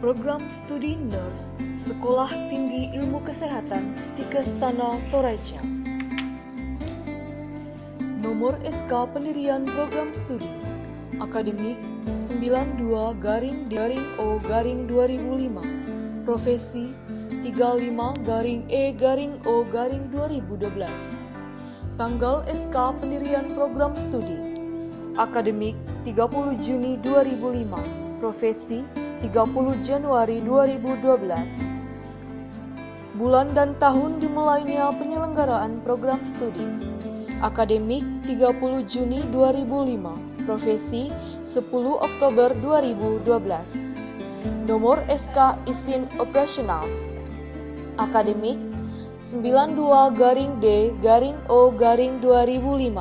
Program Studi Nurse Sekolah Tinggi Ilmu Kesehatan Stikestana Toraja. Nomor SK pendirian program studi akademik 92-O-2005. Profesi 35-E-O-2012. Tanggal SK pendirian program studi akademik 30 Juni 2005. Profesi 30 Januari 2012. Bulan dan tahun dimulainya penyelenggaraan program studi akademik 30 Juni 2005. Profesi 10 Oktober 2012. Nomor SK izin operasional akademik 92-D-O-2005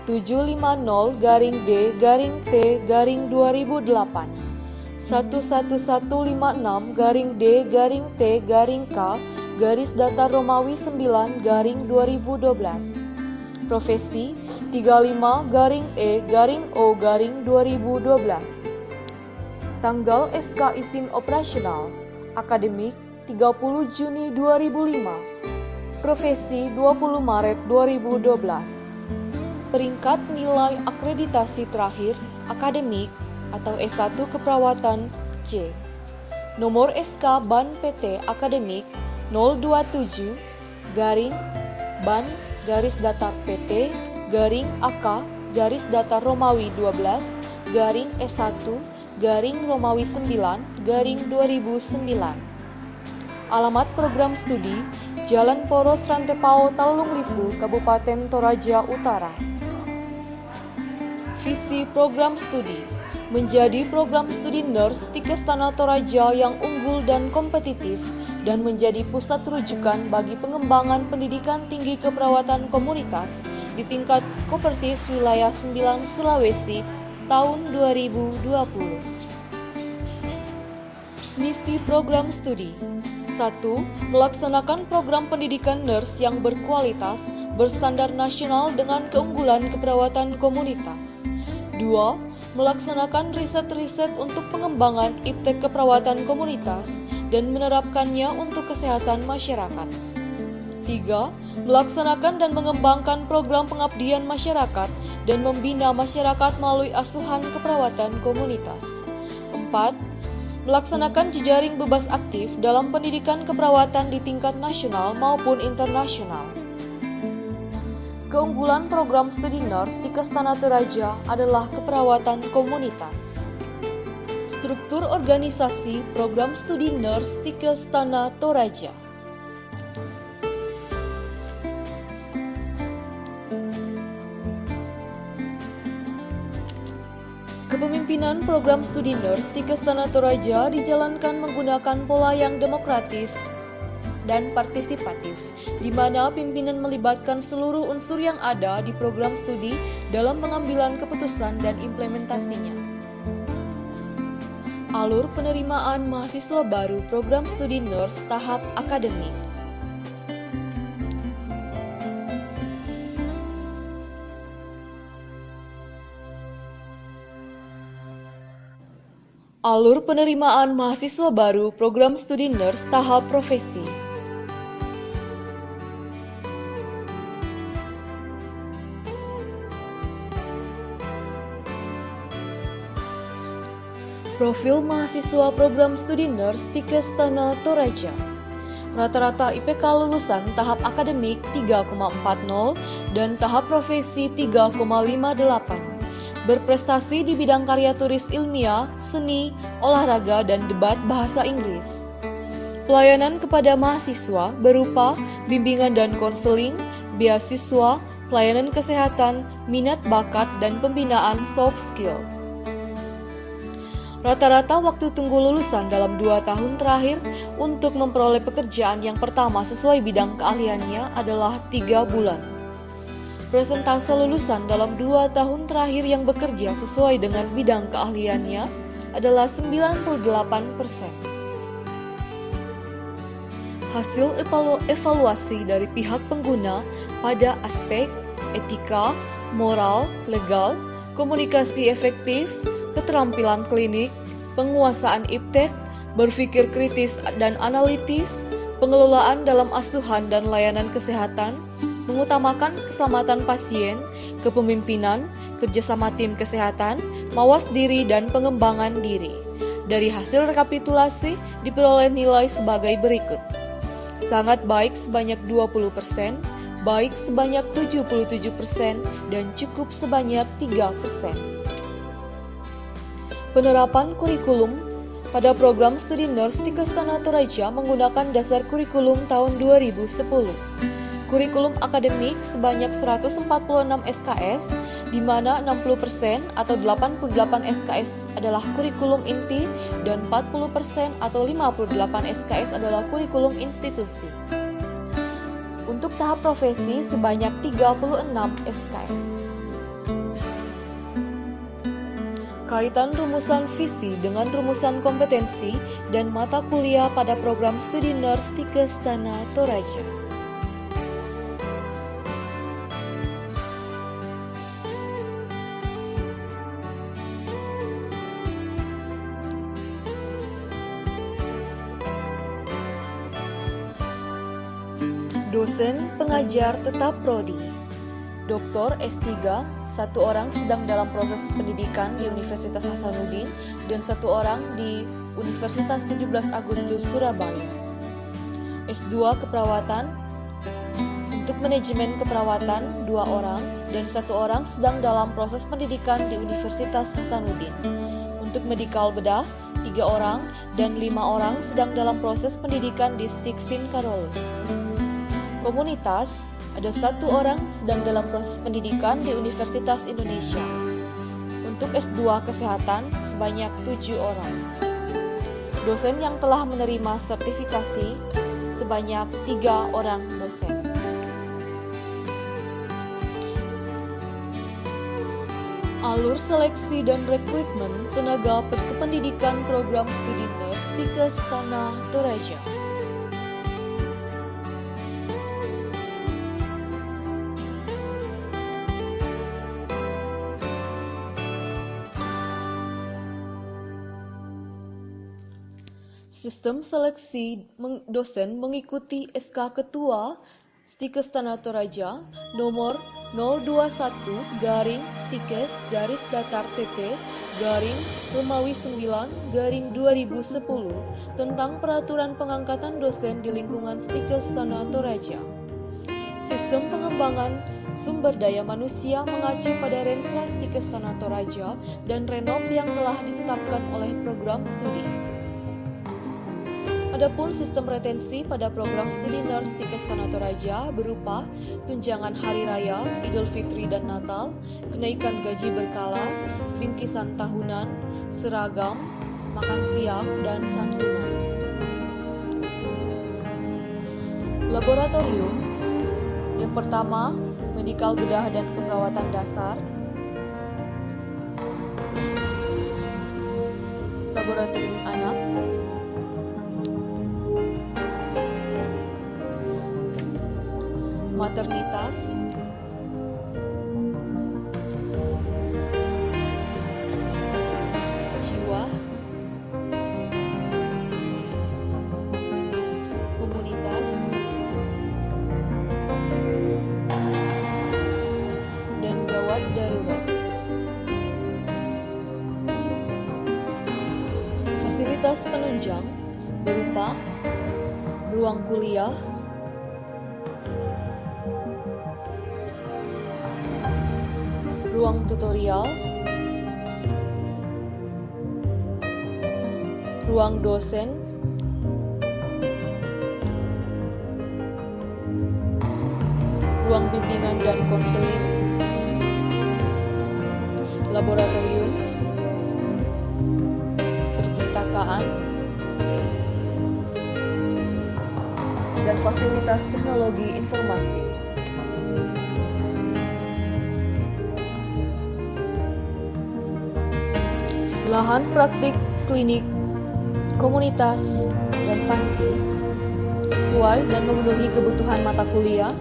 750-D-T-2008 11156-D-T-K _Romawi 9-2012. Profesi 35-E-O-2012. Tanggal SK izin operasional akademik 30 Juni 2005. Profesi 20 Maret 2012. Peringkat nilai akreditasi terakhir akademik atau S1 keperawatan C. Nomor SK BAN PT akademik 027 ban _PT AK Romawi 12 S1 Romawi 9 Alamat program studi Jalan Poros Rantepao Taulung Lipu, Kabupaten Toraja Utara. Visi program studi menjadi program studi nurse Stikestana Toraja yang unggul dan kompetitif dan menjadi pusat rujukan bagi pengembangan pendidikan tinggi keperawatan komunitas di tingkat Kopertis Wilayah 9 Sulawesi tahun 2020. Misi program studi 1. Melaksanakan program pendidikan nurse yang berkualitas, berstandar nasional dengan keunggulan keperawatan komunitas. 2. Melaksanakan riset-riset untuk pengembangan iptek keperawatan komunitas dan menerapkannya untuk kesehatan masyarakat. 3. Melaksanakan dan mengembangkan program pengabdian masyarakat dan membina masyarakat melalui asuhan keperawatan komunitas. 4. Melaksanakan jejaring bebas aktif dalam pendidikan keperawatan di tingkat nasional maupun internasional. Keunggulan program studi nurse Stikestana Toraja adalah keperawatan komunitas. Struktur organisasi program studi nurse Stikestana Toraja. Kepemimpinan program studi nurse Stikestana Toraja dijalankan menggunakan pola yang demokratis dan partisipatif, di mana pimpinan melibatkan seluruh unsur yang ada di program studi dalam pengambilan keputusan dan implementasinya. Alur penerimaan mahasiswa baru program studi nurse tahap akademik. Alur penerimaan mahasiswa baru program studi nurse tahap profesi. Profil mahasiswa program studi nurse Stikestana Toraja. Rata-rata IPK lulusan tahap akademik 3,40 dan tahap profesi 3,58. Berprestasi di bidang karya tulis ilmiah, seni, olahraga, dan debat bahasa Inggris. Pelayanan kepada mahasiswa berupa bimbingan dan konseling, beasiswa, pelayanan kesehatan, minat bakat, dan pembinaan soft skill. Rata-rata waktu tunggu lulusan dalam 2 tahun terakhir untuk memperoleh pekerjaan yang pertama sesuai bidang keahliannya adalah 3 bulan. Persentase lulusan dalam 2 tahun terakhir yang bekerja sesuai dengan bidang keahliannya adalah 98%. Hasil evaluasi dari pihak pengguna pada aspek etika, moral, legal, komunikasi efektif, keterampilan klinik, penguasaan iptek, berpikir kritis dan analitis, pengelolaan dalam asuhan dan layanan kesehatan, mengutamakan keselamatan pasien, kepemimpinan, kerjasama tim kesehatan, mawas diri dan pengembangan diri. Dari hasil rekapitulasi diperoleh nilai sebagai berikut. Sangat baik sebanyak 20%, baik sebanyak 77%, dan cukup sebanyak 3%. Penerapan kurikulum pada program studi nurse di Kastana Toraja menggunakan dasar kurikulum tahun 2010. Kurikulum akademik sebanyak 146 SKS, di mana 60% atau 88 SKS adalah kurikulum inti dan 40% atau 58 SKS adalah kurikulum institusi. Untuk tahap profesi sebanyak 36 SKS. Kaitan rumusan visi dengan rumusan kompetensi dan mata kuliah pada program studi nurse di Kastana Toraja. Dosen pengajar tetap prodi. Doktor S3, 1 orang sedang dalam proses pendidikan di Universitas Hasanuddin dan 1 orang di Universitas 17 Agustus Surabaya. S2 keperawatan, untuk manajemen keperawatan 2 orang dan 1 orang sedang dalam proses pendidikan di Universitas Hasanuddin. Untuk medikal bedah 3 orang dan 5 orang sedang dalam proses pendidikan di Stiksin Karolus. Komunitas, ada 1 orang sedang dalam proses pendidikan di Universitas Indonesia. Untuk S2 Kesehatan, sebanyak 7 orang. Dosen yang telah menerima sertifikasi, sebanyak 3 orang dosen. Alur seleksi dan rekrutmen tenaga kependidikan program studi nurse di Kastana Toraja. Sistem seleksi dosen mengikuti SK Ketua Kastana Toraja nomor 021-Stikes-Datar-TT-Romawi 9-2010 tentang peraturan pengangkatan dosen di lingkungan Kastana Toraja. Sistem pengembangan sumber daya manusia mengacu pada Renstra Kastana Toraja dan Renov yang telah ditetapkan oleh program studi. Adapun sistem retensi pada program studi nurse di Kastana Toraja berupa tunjangan hari raya, Idul Fitri dan Natal, kenaikan gaji berkala, bingkisan tahunan, seragam, makan siang, dan santunan. Laboratorium yang pertama, medikal bedah dan keperawatan dasar. Laboratorium anak. Maternitas, jiwa, komunitas, dan gawat darurat. Fasilitas penunjang berupa ruang kuliah, ruang tutorial, ruang dosen, ruang bimbingan dan konseling, laboratorium, perpustakaan, dan fasilitas teknologi informasi. Lahan praktik klinik, komunitas, dan panti sesuai dan memenuhi kebutuhan mata kuliah,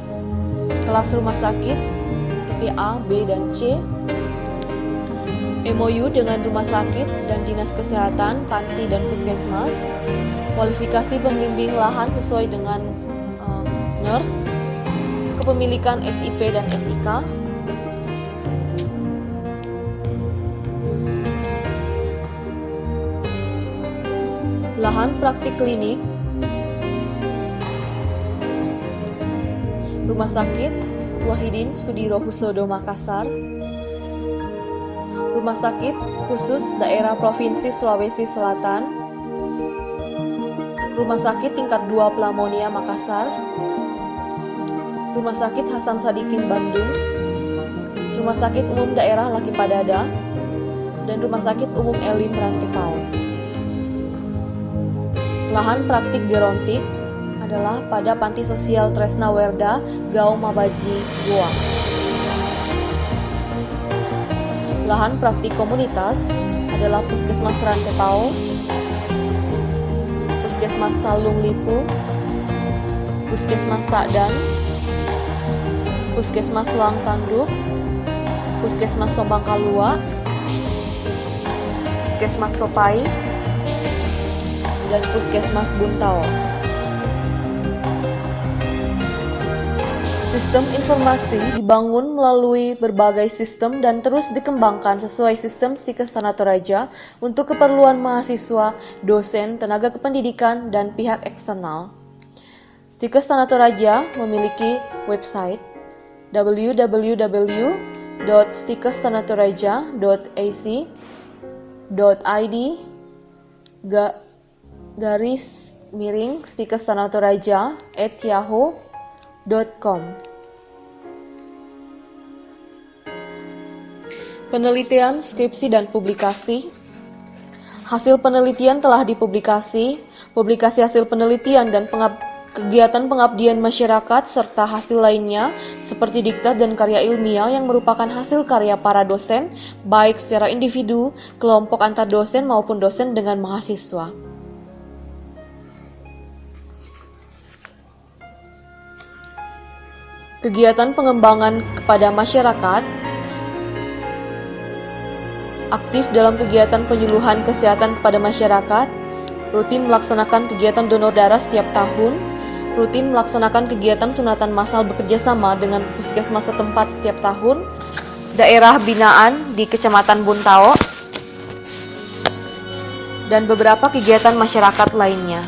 kelas rumah sakit, TPA, B, dan C, MOU dengan rumah sakit dan dinas kesehatan, panti dan puskesmas, kualifikasi pembimbing lahan sesuai dengan nurse, kepemilikan SIP dan SIK, lahan praktik klinik, Rumah Sakit Wahidin Sudirohusodo Makassar, Rumah Sakit Khusus Daerah Provinsi Sulawesi Selatan, Rumah Sakit Tingkat 2 Pelamonia Makassar, Rumah Sakit Hasan Sadikin Bandung, Rumah Sakit Umum Daerah Laki Padada, dan Rumah Sakit Umum Elim Rantepao. Lahan praktik gerontik adalah pada Panti Sosial Tresna Werda, Gau Mabaji, Goa. Lahan praktik komunitas adalah Puskesmas Rantepao, Puskesmas Talung Lipu, Puskesmas Sakdan, Puskesmas Lang Tanduk, Puskesmas Tombang Kalua, Puskesmas Sopai, dan Puskesmas Buntao. Sistem informasi dibangun melalui berbagai sistem dan terus dikembangkan sesuai sistem Stikes Tana Toraja untuk keperluan mahasiswa, dosen, tenaga kependidikan, dan pihak eksternal. Stikes Tana Toraja memiliki website www.stikestanaToraja.id/stikestanaToraja@yahoo.com. Penelitian, skripsi, dan publikasi. Hasil penelitian telah dipublikasi, publikasi hasil penelitian dan kegiatan pengabdian masyarakat serta hasil lainnya seperti diktat dan karya ilmiah yang merupakan hasil karya para dosen, baik secara individu, kelompok antar dosen maupun dosen dengan mahasiswa. Kegiatan pengembangan kepada masyarakat. Aktif dalam kegiatan penyuluhan kesehatan kepada masyarakat, rutin melaksanakan kegiatan donor darah setiap tahun, rutin melaksanakan kegiatan sunatan massal bekerjasama dengan puskesmas setempat setiap tahun, daerah binaan di Kecamatan Buntao, dan beberapa kegiatan masyarakat lainnya.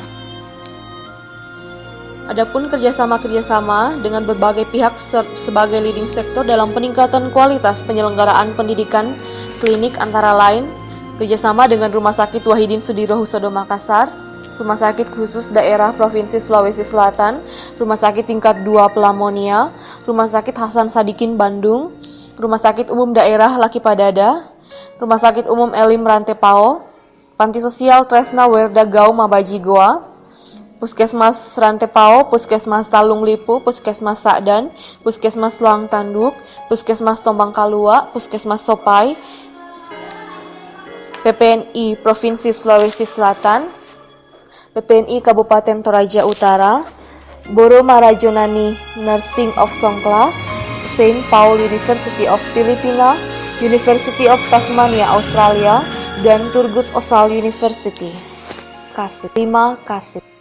Adapun kerjasama dengan berbagai pihak sebagai leading sektor dalam peningkatan kualitas penyelenggaraan pendidikan klinik antara lain kerjasama dengan Rumah Sakit Wahidin Sudirohusodo Makassar, Rumah Sakit Khusus Daerah Provinsi Sulawesi Selatan, Rumah Sakit Tingkat 2 Pelamonia, Rumah Sakit Hasan Sadikin Bandung, Rumah Sakit Umum Daerah Laki Padada, Rumah Sakit Umum Elim Rantepao, Panti Sosial Tresna Werda Gau Mabaji Goa, Puskesmas Rantepao, Puskesmas Talung Lipu, Puskesmas Sakdan, Puskesmas Lang Tanduk, Puskesmas Tombang Kalua, Puskesmas Sopai, PPNI Provinsi Sulawesi Selatan, PPNI Kabupaten Toraja Utara, Boro Marajonani Nursing of Songkla, Saint Paul University of Filipina, University of Tasmania Australia, dan Turgut Özal University. Terima kasih.